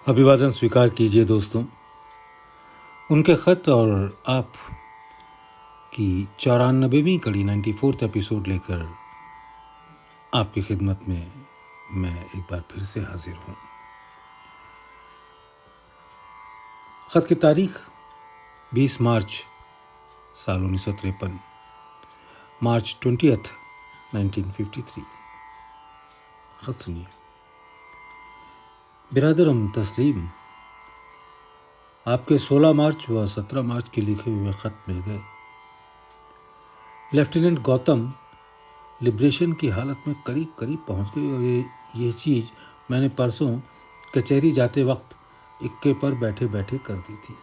अभिवादन स्वीकार कीजिए दोस्तों। उनके खत और आप की 94वीं कड़ी 94th एपिसोड लेकर आपकी खिदमत में मैं एक बार फिर से हाजिर हूँ। खत की तारीख 20 मार्च साल 1953, मार्च 20th 1953। खत सुनिए। बिरादरम तस्लीम, आपके 16 मार्च व 17 मार्च के लिखे हुए खत मिल गए। लेफ्टिनेंट गौतम लिबरेशन की हालत में करीब करीब पहुंच गई और ये चीज़ मैंने परसों कचहरी जाते वक्त इक्के पर बैठे बैठे कर दी थी।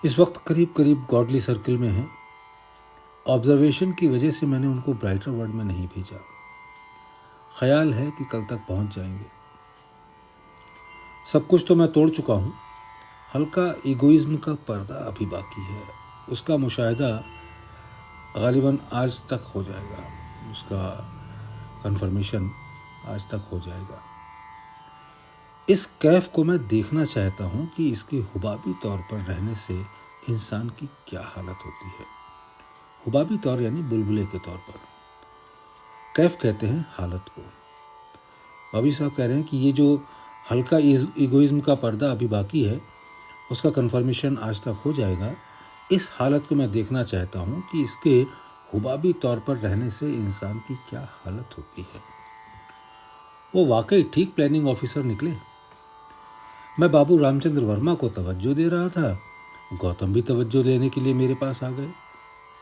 इस वक्त करीब करीब गॉडली सर्किल में है। ऑब्जर्वेशन की वजह से मैंने उनको ब्राइटर वर्ल्ड में नहीं भेजा। ख्याल है कि कल तक पहुंच जाएंगे। सब कुछ तो मैं तोड़ चुका हूँ। हल्का ईगोइज्म का पर्दा अभी बाकी है। उसका मुशाहिदा गालिबन आज तक हो जाएगा। उसका कंफर्मेशन आज तक हो जाएगा। इस कैफ को मैं देखना चाहता हूँ कि इसके हुबाबी तौर पर रहने से इंसान की क्या हालत होती है। हुबाबी तौर यानी बुलबुले के तौर पर। कैफ कहते हैं हालत को। भाभी साहब कह रहे हैं कि ये जो हल्का ईगोइज्म का पर्दा अभी बाकी है उसका कंफर्मेशन आज तक हो जाएगा। इस हालत को मैं देखना चाहता हूँ कि इसके हुबाबी तौर पर रहने से इंसान की क्या हालत होती है। वो वाकई ठीक प्लानिंग ऑफिसर निकले। मैं बाबू रामचंद्र वर्मा को तवज्जो दे रहा था, गौतम भी तवज्जो देने के लिए मेरे पास आ गए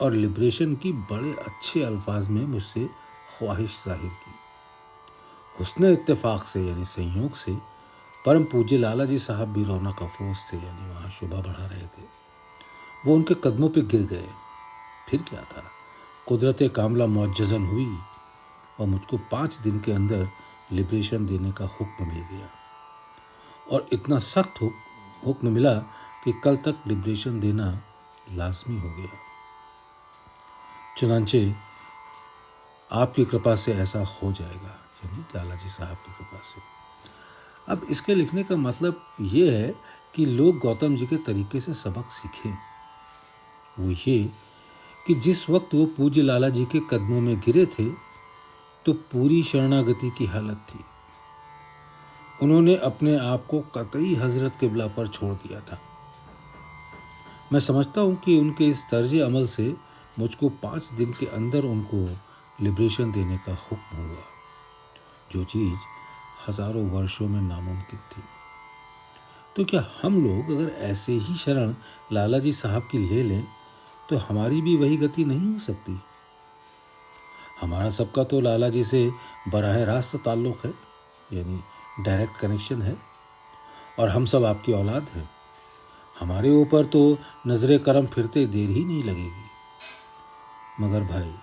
और लिबरेशन की बड़े अच्छे अल्फाज में मुझसे ख्वाहिश जाहिर की। हुस्ने इत्तेफाक से यानी संयोग से परम पूज्य लाला जी साहब भी रौनक अफरोज थे, यानी वहाँ शोभा बढ़ा रहे थे। वो उनके कदमों पे गिर गए। फिर क्या था, कुदरत कामला मुअज्जज़न हुई और मुझको 5 दिन के अंदर लिबरेशन देने का हुक्म मिल गया। और इतना सख्त हुक्म मिला कि कल तक लिबरेशन देना लाजमी हो गया। चुनांचे आपकी कृपा से ऐसा हो जाएगा, यानी लाला जी साहब की कृपा से। अब इसके लिखने का मतलब ये है कि लोग गौतम जी के तरीके से सबक सीखें। वो ये कि जिस वक्त वो पूज्य लाला जी के कदमों में गिरे थे तो पूरी शरणागति की हालत थी। उन्होंने अपने आप को कतई हजरत किबला पर छोड़ दिया था। मैं समझता हूँ कि उनके इस तर्ज अमल से मुझको 5 दिन के अंदर उनको लिबरेशन देने का हुक्म हुआ, जो चीज़ हजारों वर्षों में नामुमकिन थी। तो क्या हम लोग अगर ऐसे ही शरण लाला जी साहब की ले लें तो हमारी भी वही गति नहीं हो सकती? हमारा सबका तो लाला जी से बराह रास्त ताल्लुक़ है, यानी डायरेक्ट कनेक्शन है, और हम सब आपकी औलाद हैं। हमारे ऊपर तो नजरे करम फिरते देर ही नहीं लगेगी। मगर भाई,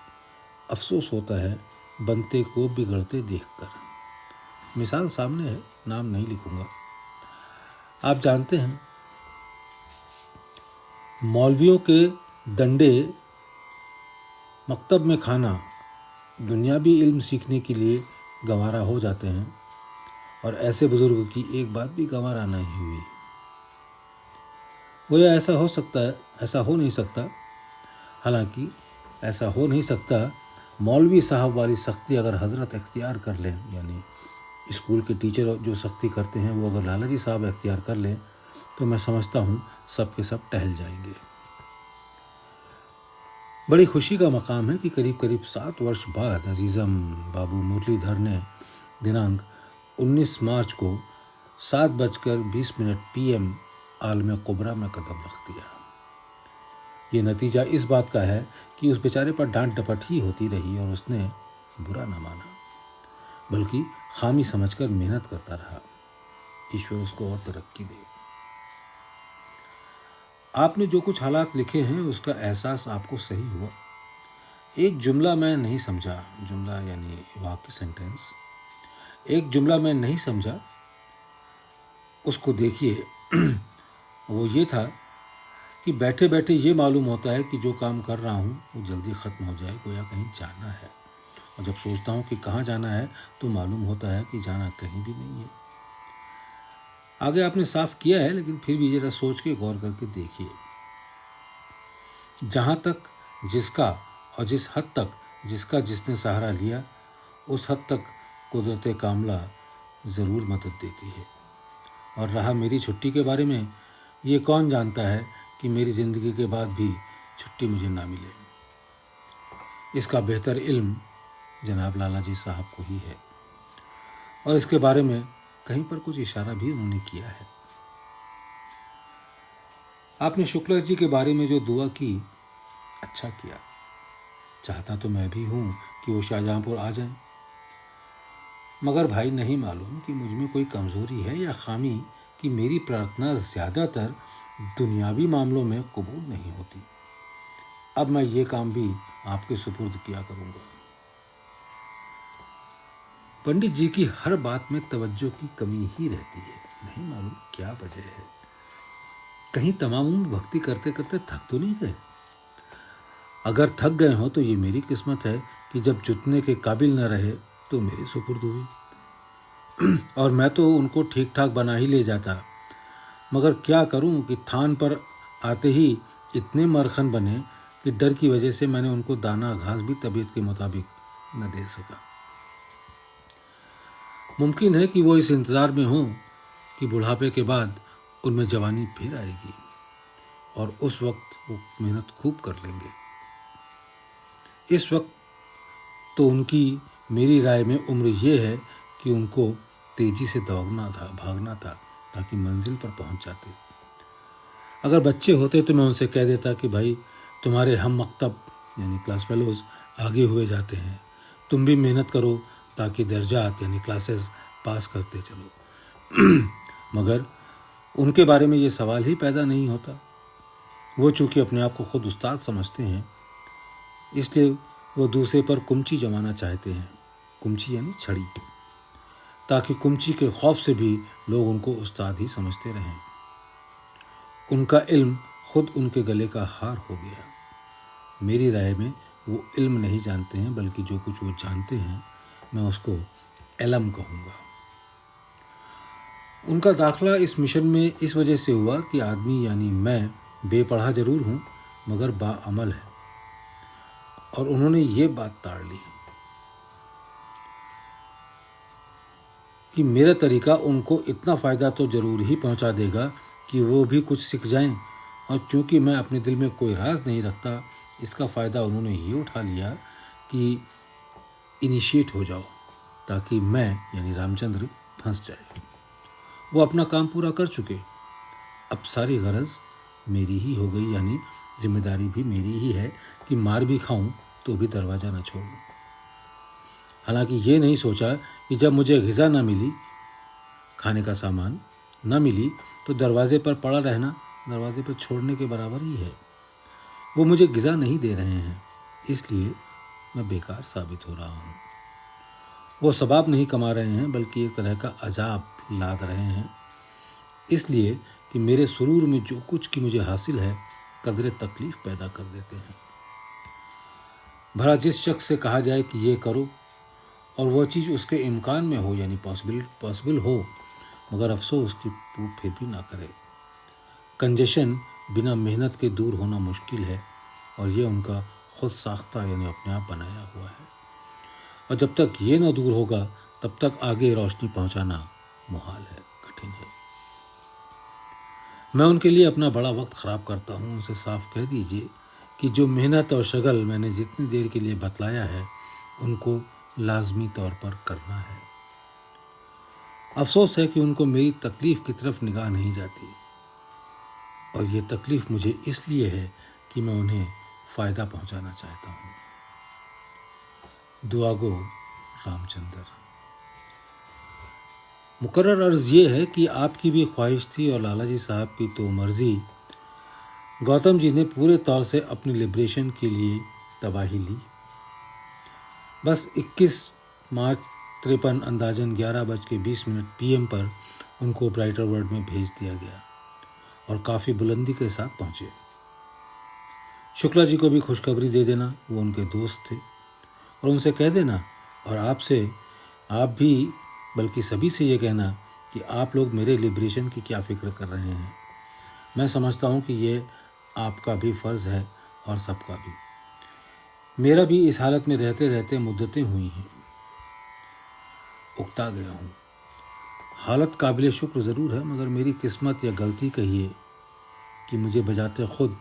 अफसोस होता है बनते को बिगड़ते देखकर। मिसाल सामने है, नाम नहीं लिखूंगा। आप जानते हैं, मौलवियों के डंडे मकतब में खाना दुनियावी इल्म सीखने के लिए गंवारा हो जाते हैं, और ऐसे बुजुर्ग की एक बात भी गंवारा नहीं हुई। वो ऐसा हो सकता है, ऐसा हो नहीं सकता। हालांकि ऐसा हो नहीं सकता मौलवी साहब वाली सख्ती अगर हजरत इख्तियार कर लें, यानी स्कूल के टीचर जो सख्ती करते हैं वो अगर लाला जी साहब इख्तियार कर लें तो मैं समझता हूँ सब के सब टहल जाएंगे। बड़ी खुशी का मकाम है कि करीब करीब 7 वर्ष बाद अजीज़म बाबू मुरलीधर ने दिनांक 19 मार्च को 7:20 PM आलम कुबरा में कदम रख दिया। ये नतीजा इस बात का है कि उस बेचारे पर डांट डपट ही होती रही और उसने बुरा न माना, बल्कि खामी समझकर मेहनत करता रहा। ईश्वर उसको और तरक्की दे। आपने जो कुछ हालात लिखे हैं उसका एहसास आपको सही हुआ। एक जुमला मैं नहीं समझा, जुमला यानी वाक्य, सेंटेंस, एक जुमला मैं नहीं समझा, उसको देखिए। वो ये था कि बैठे बैठे ये मालूम होता है कि जो काम कर रहा हूँ वो जल्दी ख़त्म हो जाए, गोया कहीं जाना है। और जब सोचता हूँ कि कहाँ जाना है तो मालूम होता है कि जाना कहीं भी नहीं है। आगे आपने साफ किया है, लेकिन फिर भी जरा सोच के गौर करके देखिए। जहाँ तक जिसका और जिस हद तक जिसका जिसने सहारा लिया, उस हद तक कुदरत कामला ज़रूर मदद देती है। और रहा मेरी छुट्टी के बारे में, ये कौन जानता है कि मेरी ज़िंदगी के बाद भी छुट्टी मुझे ना मिले। इसका बेहतर इल्म जनाब लाला जी साहब को ही है, और इसके बारे में कहीं पर कुछ इशारा भी उन्होंने किया है। आपने शुक्ला जी के बारे में जो दुआ की, अच्छा किया। चाहता तो मैं भी हूँ कि वो शाहजहाँपुर आ जाएं, मगर भाई नहीं मालूम कि मुझ में कोई कमज़ोरी है या खामी कि मेरी प्रार्थना ज़्यादातर दुनियावी मामलों में कबूल नहीं होती। अब मैं ये काम भी आपके सुपुर्द किया करूँगा। पंडित जी की हर बात में तवज्जो की कमी ही रहती है, नहीं मालूम क्या वजह है। कहीं तमाम भक्ति करते करते थक तो नहीं गए? अगर थक गए हो तो ये मेरी किस्मत है कि जब जुतने के काबिल न रहे तो मेरे सुपुर्द हुए, और मैं तो उनको ठीक ठाक बना ही ले जाता। मगर क्या करूं कि थान पर आते ही इतने मरखन बने कि डर की वजह से मैंने उनको दाना घास भी तबीयत के मुताबिक न दे सका। मुमकिन है कि वो इस इंतज़ार में हों कि बुढ़ापे के बाद उनमें जवानी फिर आएगी और उस वक्त वो मेहनत खूब कर लेंगे। इस वक्त तो उनकी मेरी राय में उम्र ये है कि उनको तेज़ी से भागना था ताकि मंजिल पर पहुंच जाते। अगर बच्चे होते तो मैं उनसे कह देता कि भाई तुम्हारे हम मकतब यानी क्लास फेलोज़ आगे हुए जाते हैं, तुम भी मेहनत करो ताकि दर्जात यानी क्लासेस पास करते चलो। मगर उनके बारे में ये सवाल ही पैदा नहीं होता। वो चूँकि अपने आप को खुद उस्ताद समझते हैं, इसलिए वो दूसरे पर कुमची जमाना चाहते हैं। कुमची यानी छड़ी, ताकि कुमची के खौफ से भी लोग उनको उस्ताद ही समझते रहें। उनका इल्म खुद उनके गले का हार हो गया। मेरी राय में वो इल्म नहीं जानते हैं, बल्कि जो कुछ वो जानते हैं मैं उसको इल्म कहूँगा। उनका दाखला इस मिशन में इस वजह से हुआ कि आदमी यानी मैं बेपढ़ा जरूर हूँ मगर बाअमल है, और उन्होंने ये बात ताड़ ली कि मेरा तरीका उनको इतना फ़ायदा तो ज़रूर ही पहुंचा देगा कि वो भी कुछ सीख जाएं। और चूंकि मैं अपने दिल में कोई राज नहीं रखता, इसका फ़ायदा उन्होंने ये उठा लिया कि इनिशिएट हो जाओ ताकि मैं यानी रामचंद्र फंस जाए। वो अपना काम पूरा कर चुके, अब सारी गरज मेरी ही हो गई, यानी जिम्मेदारी भी मेरी ही है कि मार भी खाऊं तो भी दरवाज़ा न छोड़ूं। हालांकि ये नहीं सोचा कि जब मुझे ग़िज़ा ना मिली, खाने का सामान न मिली, तो दरवाजे पर पड़ा रहना दरवाजे पर छोड़ने के बराबर ही है। वो मुझे ग़िज़ा नहीं दे रहे हैं, इसलिए मैं बेकार साबित हो रहा हूँ। वो सवाब नहीं कमा रहे हैं, बल्कि एक तरह का अजाब लाद रहे हैं, इसलिए कि मेरे सुरूर में जो कुछ की मुझे हासिल है कदरे तकलीफ़ पैदा कर देते हैं। भला जिस शख्स से कहा जाए कि ये करो और वह चीज़ उसके इम्कान में हो यानी पॉसिबल हो, मगर अफसोस कि वो फिर भी ना करे। कंजेशन बिना मेहनत के दूर होना मुश्किल है, और ये उनका खुद साख्ता यानी अपने आप बनाया हुआ है, और जब तक ये ना दूर होगा तब तक आगे रोशनी पहुंचाना मुहाल है, कठिन है। मैं उनके लिए अपना बड़ा वक्त ख़राब करता हूँ। उनसे साफ कह दीजिए कि जो मेहनत और शगल मैंने जितनी देर के लिए बतलाया है उनको लाजमी तौर पर करना है। अफसोस है कि उनको मेरी तकलीफ़ की तरफ निगाह नहीं जाती, और ये तकलीफ़ मुझे इसलिए है कि मैं उन्हें फ़ायदा पहुंचाना चाहता हूँ। दुआ गो रामचंद्र। मुकर्रर अर्ज़ ये है कि आपकी भी ख्वाहिश थी और लाला जी साहब की तो मर्ज़ी। गौतम जी ने पूरे तौर से अपनी लिबरेशन के लिए तबाही ली। बस 21 मार्च 53 अंदाजन 11:20 PM पर उनको ब्राइटर वर्ल्ड में भेज दिया गया और काफ़ी बुलंदी के साथ पहुँचे। शुक्ला जी को भी खुशखबरी दे देना, वो उनके दोस्त थे, और उनसे कह देना, और आपसे आप भी बल्कि सभी से ये कहना कि आप लोग मेरे लिबरेशन की क्या फ़िक्र कर रहे हैं। मैं समझता हूँ कि ये आपका भी फ़र्ज़ है और सबका भी। मेरा भी इस हालत में रहते रहते मुद्दतें हुई हैं, उकता गया हूँ। हालत काबिल शुक्र ज़रूर है, मगर मेरी किस्मत या गलती कहिए कि मुझे बजाते खुद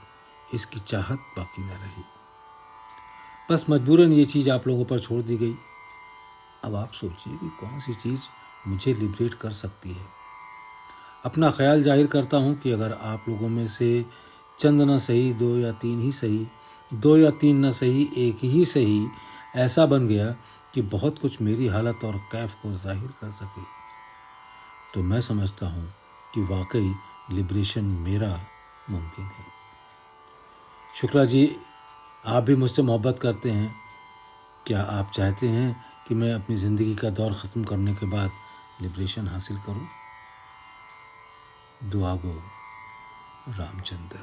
इसकी चाहत बाकी न रही। बस मजबूरन ये चीज़ आप लोगों पर छोड़ दी गई। अब आप सोचिए कि कौन सी चीज़ मुझे लिबरेट कर सकती है। अपना ख्याल जाहिर करता हूँ कि अगर आप लोगों में से चंद न सही, 2 या 3 ही सही, 2 या 3 न सही, 1 ही सही ऐसा बन गया कि बहुत कुछ मेरी हालत और कैफ को जाहिर कर सके, तो मैं समझता हूँ कि वाकई लिबरेशन मेरा मुमकिन है। शुक्ला जी, आप भी मुझसे मोहब्बत करते हैं। क्या आप चाहते हैं कि मैं अपनी ज़िंदगी का दौर ख़त्म करने के बाद लिबरेशन हासिल करूं? दुआ गो, रामचंद्र।